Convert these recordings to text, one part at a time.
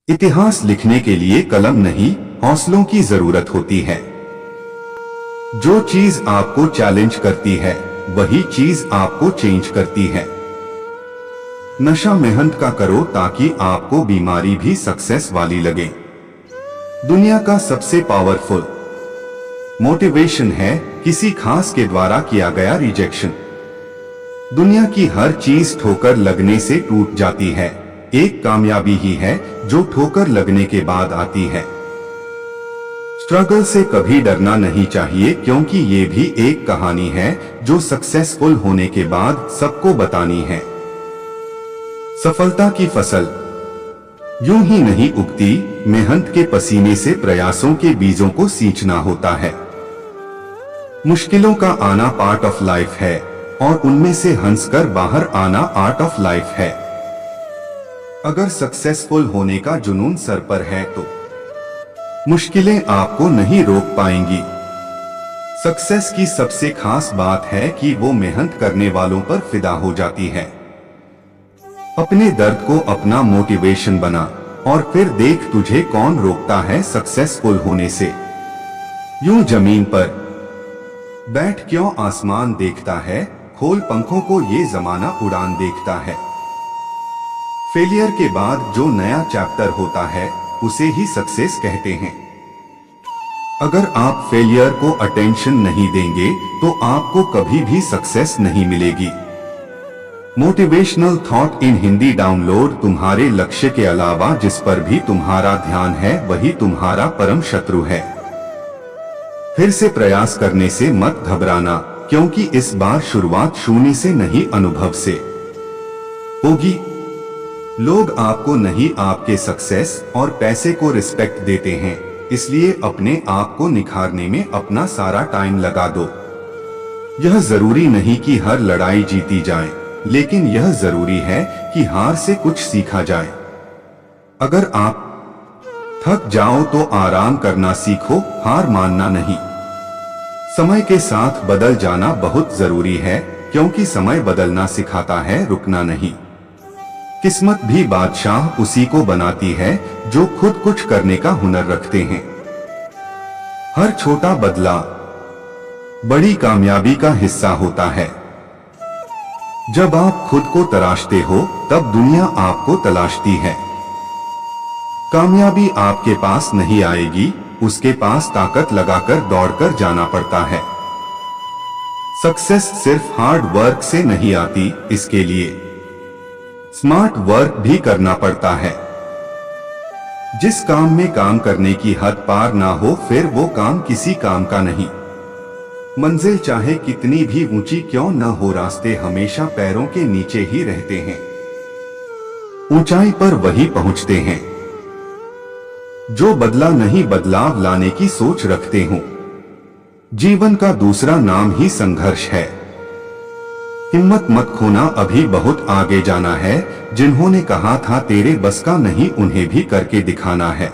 इतिहास लिखने के लिए कलम नहीं, हौसलों की जरूरत होती है। जो चीज आपको चैलेंज करती है वही चीज आपको चेंज करती है। नशा मेहनत का करो ताकि आपको बीमारी भी सक्सेस वाली लगे। दुनिया का सबसे पावरफुल मोटिवेशन है किसी खास के द्वारा किया गया रिजेक्शन। दुनिया की हर चीज ठोकर लगने से टूट जाती है, एक कामयाबी ही है जो ठोकर लगने के बाद आती है। स्ट्रगल से कभी डरना नहीं चाहिए क्योंकि ये भी एक कहानी है जो सक्सेसफुल होने के बाद सबको बतानी है। सफलता की फसल यूं ही नहीं उगती, मेहनत के पसीने से प्रयासों के बीजों को सींचना होता है। मुश्किलों का आना पार्ट ऑफ लाइफ है और उनमें से हंसकर बाहर आना आर्ट ऑफ लाइफ है। अगर सक्सेसफुल होने का जुनून सर पर है तो मुश्किलें आपको नहीं रोक पाएंगी। सक्सेस की सबसे खास बात है कि वो मेहनत करने वालों पर फिदा हो जाती है। अपने दर्द को अपना मोटिवेशन बना और फिर देख तुझे कौन रोकता है सक्सेसफुल होने से। यूं जमीन पर बैठ क्यों आसमान देखता है, खोल पंखों को ये जमाना उड़ान देखता है। फेलियर के बाद जो नया चैप्टर होता है उसे ही सक्सेस कहते हैं। अगर आप फेलियर को अटेंशन नहीं देंगे तो आपको कभी भी सक्सेस नहीं मिलेगी। Motivational thought in Hindi download. तुम्हारे लक्ष्य के अलावा जिस पर भी तुम्हारा ध्यान है वही तुम्हारा परम शत्रु है। फिर से प्रयास करने से मत घबराना क्योंकि इस बार शुरुआत शून्य से नहीं अनुभव से होगी। लोग आपको नहीं आपके सक्सेस और पैसे को रिस्पेक्ट देते हैं, इसलिए अपने आप को निखारने में अपना सारा टाइम लगा दो। यह जरूरी नहीं कि हर लड़ाई जीती जाए, लेकिन यह जरूरी है कि हार से कुछ सीखा जाए। अगर आप थक जाओ तो आराम करना सीखो, हार मानना नहीं। समय के साथ बदल जाना बहुत जरूरी है क्योंकि समय बदलना सिखाता है, रुकना नहीं। किस्मत भी बादशाह उसी को बनाती है जो खुद कुछ करने का हुनर रखते हैं। हर छोटा बदलाव बड़ी कामयाबी का हिस्सा होता है। जब आप खुद को तराशते हो तब दुनिया आपको तलाशती है। कामयाबी आपके पास नहीं आएगी, उसके पास ताकत लगाकर दौड़कर जाना पड़ता है। सक्सेस सिर्फ हार्ड वर्क से नहीं आती, इसके लिए स्मार्ट वर्क भी करना पड़ता है। जिस काम में काम करने की हद पार ना हो फिर वो काम किसी काम का नहीं। मंजिल चाहे कितनी भी ऊंची क्यों न हो, रास्ते हमेशा पैरों के नीचे ही रहते हैं। ऊंचाई पर वही पहुंचते हैं जो बदला नहीं बदलाव लाने की सोच रखते हो। जीवन का दूसरा नाम ही संघर्ष है। हिम्मत मत खोना, अभी बहुत आगे जाना है। जिन्होंने कहा था तेरे बस का नहीं उन्हें भी करके दिखाना है।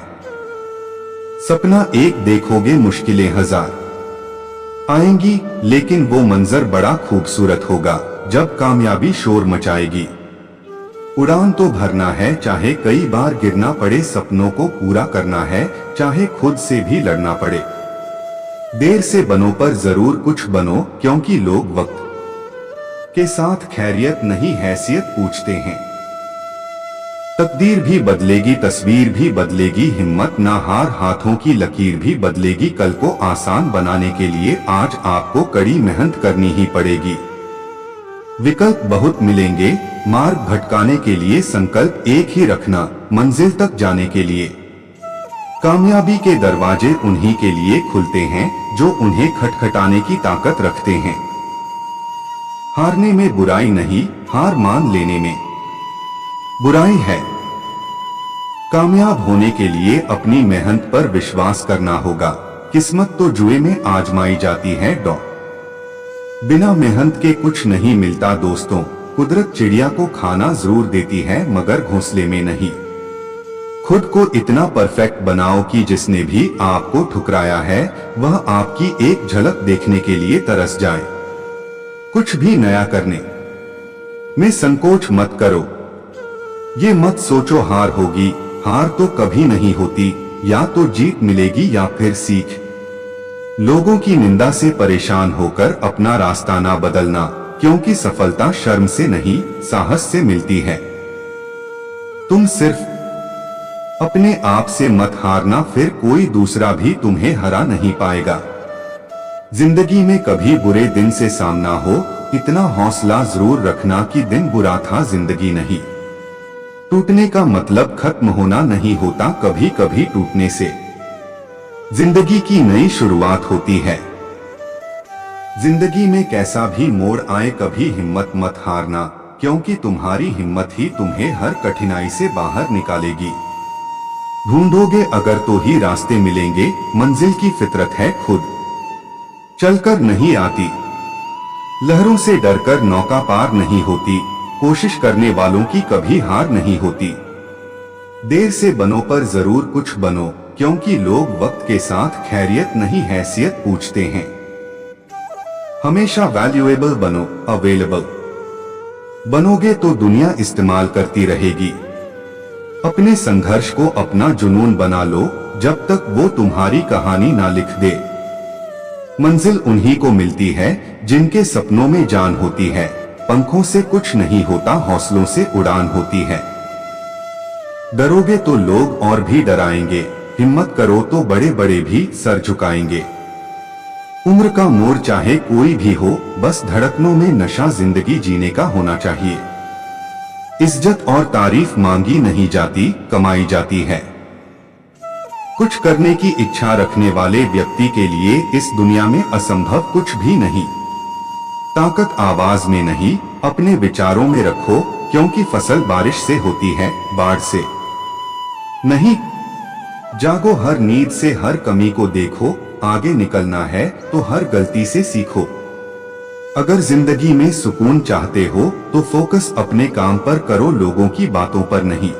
सपना एक देखोगे मुश्किलें हजार आएंगी, लेकिन वो मंजर बड़ा खूबसूरत होगा जब कामयाबी शोर मचाएगी। उड़ान तो भरना है, चाहे कई बार गिरना पड़े। सपनों को पूरा करना है, चाहे खुद से भी लड़ना पड़े। देर से बनो पर जरूर कुछ बनो क्योंकि लोग वक्त के साथ खैरियत नहीं हैसियत पूछते हैं। तकदीर भी बदलेगी, तस्वीर भी बदलेगी, हिम्मत ना हार, हाथों की लकीर भी बदलेगी। कल को आसान बनाने के लिए आज आपको कड़ी मेहनत करनी ही पड़ेगी। विकल्प बहुत मिलेंगे, मार्ग भटकाने के लिए संकल्प एक ही रखना, मंजिल तक जाने के लिए। कामयाबी के दरवाजे उन्हीं के लिए खुलते हैं जो उन्हें खटखटाने की ताकत रखते हैं। हारने में बुराई नहीं, हार मान लेने में बुराई है। कामयाब होने के लिए अपनी मेहनत पर विश्वास करना होगा। किस्मत तो जुए में आजमाई जाती है। बिना मेहनत के कुछ नहीं मिलता दोस्तों। कुदरत चिड़िया को खाना जरूर देती है मगर घोंसले में नहीं। खुद को इतना परफेक्ट बनाओ कि जिसने भी आपको ठुकराया है वह आपकी एक झलक देखने के लिए तरस जाए। कुछ भी नया करने में संकोच मत करो। ये मत सोचो हार होगी, हार तो कभी नहीं होती, या तो जीत मिलेगी या फिर सीख। लोगों की निंदा से परेशान होकर अपना रास्ता ना बदलना, क्योंकि सफलता शर्म से नहीं, साहस से मिलती है। तुम सिर्फ अपने आप से मत हारना, फिर कोई दूसरा भी तुम्हें हरा नहीं पाएगा। जिंदगी में कभी बुरे दिन से सामना हो, इतना हौसला जरूर रखना कि दिन बुरा था, जिंदगी नहीं। टूटने का मतलब खत्म होना नहीं होता, कभी कभी टूटने से जिंदगी की नई शुरुआत होती है। जिंदगी में कैसा भी मोड़ आए, कभी हिम्मत मत हारना, क्योंकि तुम्हारी हिम्मत ही तुम्हें हर कठिनाई से बाहर निकालेगी। ढूंढोगे अगर तो ही रास्ते मिलेंगे, मंजिल की फितरत है खुद चलकर नहीं आती। लहरों से डरकर नौका पार नहीं होती, कोशिश करने वालों की कभी हार नहीं होती। देर से बनो पर जरूर कुछ बनो, क्योंकि लोग वक्त के साथ खैरियत नहीं हैसियत पूछते हैं। हमेशा वैल्यूएबल बनो, अवेलेबल बनोगे तो दुनिया इस्तेमाल करती रहेगी। अपने संघर्ष को अपना जुनून बना लो, जब तक वो तुम्हारी कहानी ना लिख दे। मंजिल उन्हीं को मिलती है जिनके सपनों में जान होती है। पंखों से कुछ नहीं होता, हौसलों से उड़ान होती है। डरोगे तो लोग और भी डराएंगे, हिम्मत करो तो बड़े बड़े भी सर झुकाएंगे। उम्र का मोड़ चाहे कोई भी हो, बस धड़कनों में नशा जिंदगी जीने का होना चाहिए। इज्जत और तारीफ मांगी नहीं जाती, कमाई जाती है। कुछ करने की इच्छा रखने वाले व्यक्ति के लिए इस दुनिया में असंभव कुछ भी नहीं। ताकत आवाज में नहीं, अपने विचारों में रखो, क्योंकि फसल बारिश से होती है, बाढ़ से नहीं। जागो हर नींद से, हर कमी को देखो, आगे निकलना है तो हर गलती से सीखो। अगर जिंदगी में सुकून चाहते हो तो फोकस अपने काम पर करो, लोगों की बातों पर नहीं।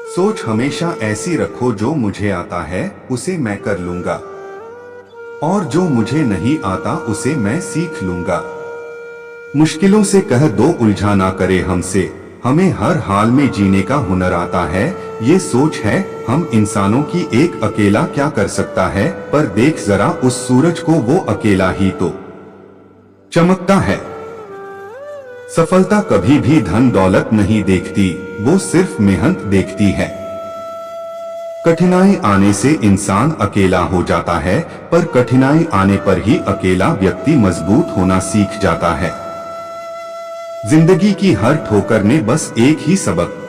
सोच हमेशा ऐसी रखो, जो मुझे आता है उसे मैं कर लूंगा, और जो मुझे नहीं आता उसे मैं सीख लूंगा। मुश्किलों से कह दो उलझा ना करे हमसे, हमें हर हाल में जीने का हुनर आता है। ये सोच है हम इंसानों की, एक अकेला क्या कर सकता है, पर देख जरा उस सूरज को, वो अकेला ही तो चमकता है। सफलता कभी भी धन दौलत नहीं देखती, वो सिर्फ मेहनत देखती है। कठिनाई आने से इंसान अकेला हो जाता है, पर कठिनाई आने पर ही अकेला व्यक्ति मजबूत होना सीख जाता है। जिंदगी की हर ठोकर ने बस एक ही सबक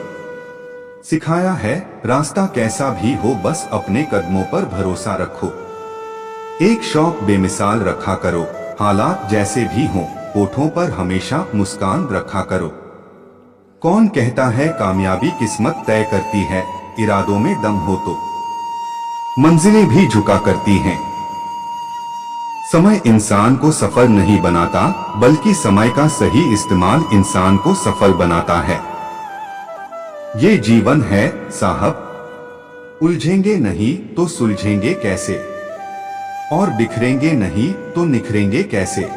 सिखाया है, रास्ता कैसा भी हो बस अपने कदमों पर भरोसा रखो। एक शौक बेमिसाल रखा करो, हालात जैसे भी हों, होठों पर हमेशा मुस्कान रखा करो। कौन कहता है कामयाबी किस्मत तय करती है, इरादों में दम हो तो मंजिलें भी झुका करती हैं। समय इंसान को सफल नहीं बनाता, बल्कि समय का सही इस्तेमाल इंसान को सफल बनाता है। ये जीवन है साहब, उलझेंगे नहीं तो सुलझेंगे कैसे, और बिखरेंगे नहीं तो निखरेंगे कैसे।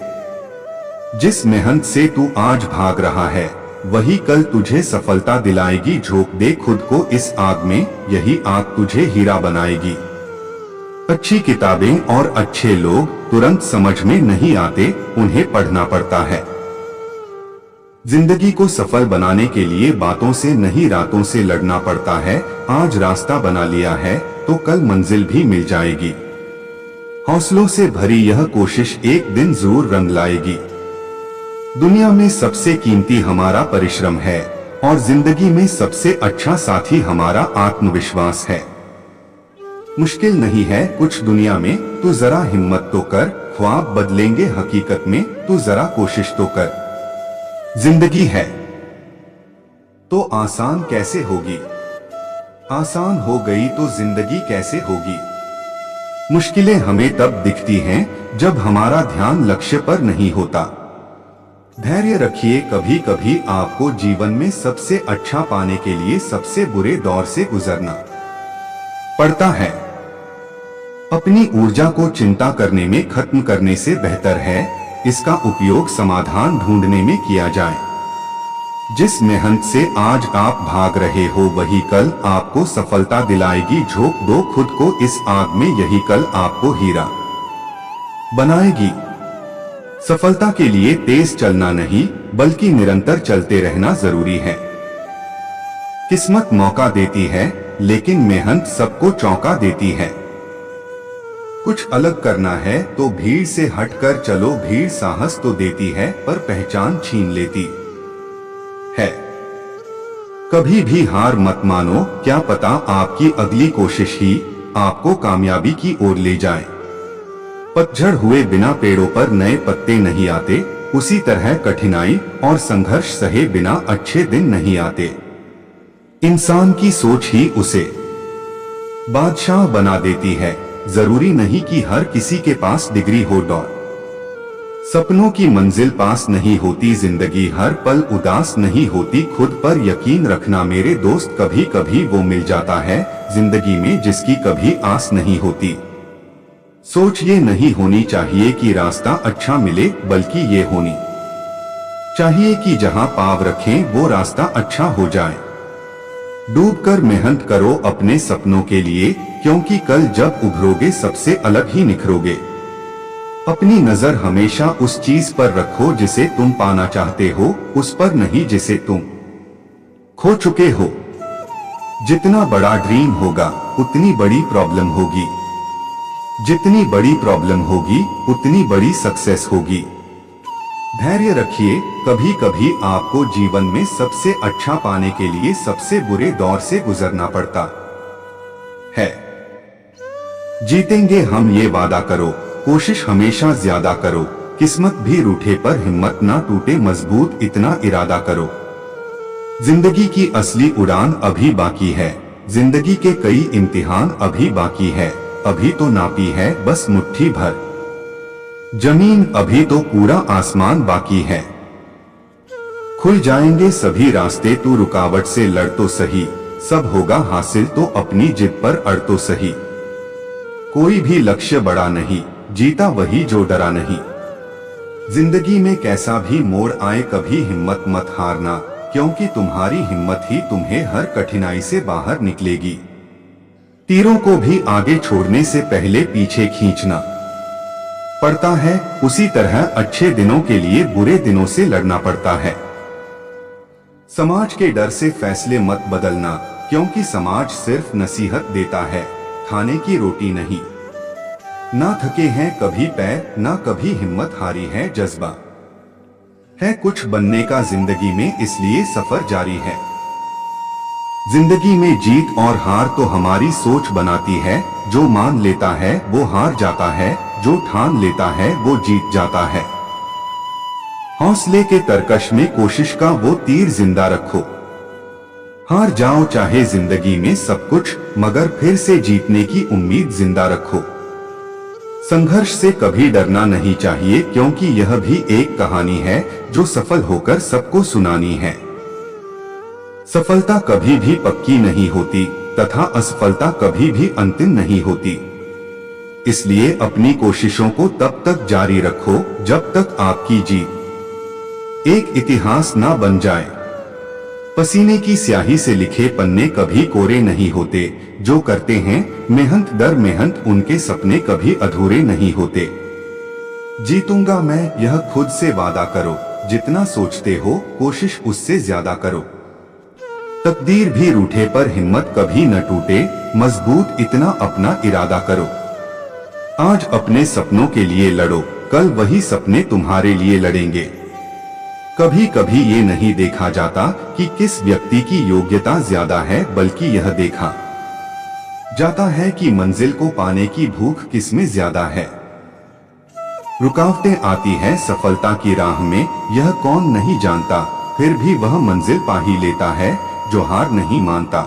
जिस मेहनत से तू आज भाग रहा है, वही कल तुझे सफलता दिलाएगी। झोंक दे खुद को इस आग में, यही आग तुझे हीरा बनाएगी। अच्छी किताबें और अच्छे लोग तुरंत समझ में नहीं आते, उन्हें पढ़ना पड़ता है। जिंदगी को सफल बनाने के लिए बातों से नहीं रातों से लड़ना पड़ता है। आज रास्ता बना लिया है तो कल मंजिल भी मिल जाएगी। हौसलों से भरी यह कोशिश एक दिन जरूर रंग लाएगी। दुनिया में सबसे कीमती हमारा परिश्रम है, और जिंदगी में सबसे अच्छा साथी हमारा आत्मविश्वास है। मुश्किल नहीं है कुछ दुनिया में, तू जरा हिम्मत तो कर। ख्वाब बदलेंगे हकीकत में, तू जरा कोशिश तो कर। जिंदगी है तो आसान कैसे होगी, आसान हो गई तो जिंदगी कैसे होगी। मुश्किलें हमें तब दिखती हैं जब हमारा ध्यान लक्ष्य पर नहीं होता। धैर्य रखिए, कभी कभी आपको जीवन में सबसे अच्छा पाने के लिए सबसे बुरे दौर से गुजरना पड़ता है। अपनी ऊर्जा को चिंता करने में खत्म करने से बेहतर है इसका उपयोग समाधान ढूंढने में किया जाए। जिस मेहनत से आज आप भाग रहे हो वही कल आपको सफलता दिलाएगी। झोंक दो खुद को इस आग में, यही कल आपको हीरा बनाएगी। सफलता के लिए तेज चलना नहीं बल्कि निरंतर चलते रहना जरूरी है। किस्मत मौका देती है लेकिन मेहनत सबको चौंका देती है। कुछ अलग करना है तो भीड़ से हटकर चलो। भीड़ साहस तो देती है पर पहचान छीन लेती है। कभी भी हार मत मानो, क्या पता आपकी अगली कोशिश ही आपको कामयाबी की ओर ले जाए। पतझड़ हुए बिना पेड़ों पर नए पत्ते नहीं आते, उसी तरह कठिनाई और संघर्ष सहे बिना अच्छे दिन नहीं आते। इंसान की सोच ही उसे बादशाह बना देती है। जरूरी नहीं कि हर किसी के पास डिग्री हो। सपनों की मंजिल पास नहीं होती, जिंदगी हर पल उदास नहीं होती। खुद पर यकीन रखना मेरे दोस्त, कभी कभी वो मिल जाता है जिंदगी में जिसकी कभी आस नहीं होती। सोच ये नहीं होनी चाहिए कि रास्ता अच्छा मिले, बल्कि ये होनी चाहिए कि जहां पाँव रखें वो रास्ता अच्छा हो जाए। डूबकर मेहनत करो अपने सपनों के लिए, क्योंकि कल जब उभरोगे सबसे अलग ही निखरोगे। अपनी नजर हमेशा उस चीज पर रखो जिसे तुम पाना चाहते हो, उस पर नहीं जिसे तुम खो चुके हो। जितना बड़ा ड्रीम होगा उतनी बड़ी प्रॉब्लम होगी, जितनी बड़ी प्रॉब्लम होगी उतनी बड़ी सक्सेस होगी। धैर्य रखिए, कभी कभी आपको जीवन में सबसे अच्छा पाने के लिए सबसे बुरे दौर से गुजरना पड़ता है। जीतेंगे हम ये वादा करो, कोशिश हमेशा ज्यादा करो। किस्मत भी रूठे पर हिम्मत ना टूटे, मजबूत इतना इरादा करो। जिंदगी की असली उड़ान अभी बाकी है, जिंदगी के कई इम्तिहान अभी बाकी है। अभी तो नापी है बस मुट्ठी भर जमीन, अभी तो पूरा आसमान बाकी है। खुल जाएंगे सभी रास्ते, तू रुकावट से लड़ तो सही। सब होगा हासिल तो अपनी जिद पर अड़ तो सही। कोई भी लक्ष्य बड़ा नहीं, जीता वही जो डरा नहीं। जिंदगी में कैसा भी मोड़ आए कभी हिम्मत मत हारना, क्योंकि तुम्हारी हिम्मत ही तुम्हें हर कठिनाई से बाहर निकलेगी। तीरों को भी आगे छोड़ने से पहले पीछे खींचना पड़ता है, उसी तरह अच्छे दिनों के लिए बुरे दिनों से लड़ना पड़ता है। समाज के डर से फैसले मत बदलना, क्योंकि समाज सिर्फ नसीहत देता है, खाने की रोटी नहीं। ना थके हैं कभी पैर, ना कभी हिम्मत हारी है जज्बा है कुछ बनने का जिंदगी में, इसलिए सफर जारी है। जिंदगी में जीत और हार तो हमारी सोच बनाती है। जो मान लेता है वो हार जाता है, जो ठान लेता है वो जीत जाता है। हौसले के तरकश में कोशिश का वो तीर जिंदा रखो। हार जाओ चाहे जिंदगी में सब कुछ, मगर फिर से जीतने की उम्मीद जिंदा रखो। संघर्ष से कभी डरना नहीं चाहिए, क्योंकि यह भी एक कहानी है जो सफल होकर सबको सुनानी है। सफलता कभी भी पक्की नहीं होती तथा असफलता कभी भी अंतिम नहीं होती। इसलिए अपनी कोशिशों को तब तक जारी रखो जब तक आपकी जीत एक इतिहास ना बन जाए। पसीने की स्याही से लिखे पन्ने कभी कोरे नहीं होते, जो करते हैं मेहनत दर मेहनत उनके सपने कभी अधूरे नहीं होते। जीतूंगा मैं यह खुद से वादा करो, जितना सोचते हो कोशिश उससे ज्यादा करो। तकदीर भी रूठे पर हिम्मत कभी न टूटे, मजबूत इतना अपना इरादा करो। आज अपने सपनों के लिए लड़ो, कल वही सपने तुम्हारे लिए लड़ेंगे। कभी कभी ये नहीं देखा जाता कि किस व्यक्ति की योग्यता ज्यादा है, बल्कि यह देखा जाता है कि मंजिल को पाने की भूख किसमें ज्यादा है। रुकावटें आती है सफलता की राह में, यह कौन नहीं जानता, फिर भी वह मंजिल पा ही लेता है जो हार नहीं मानता।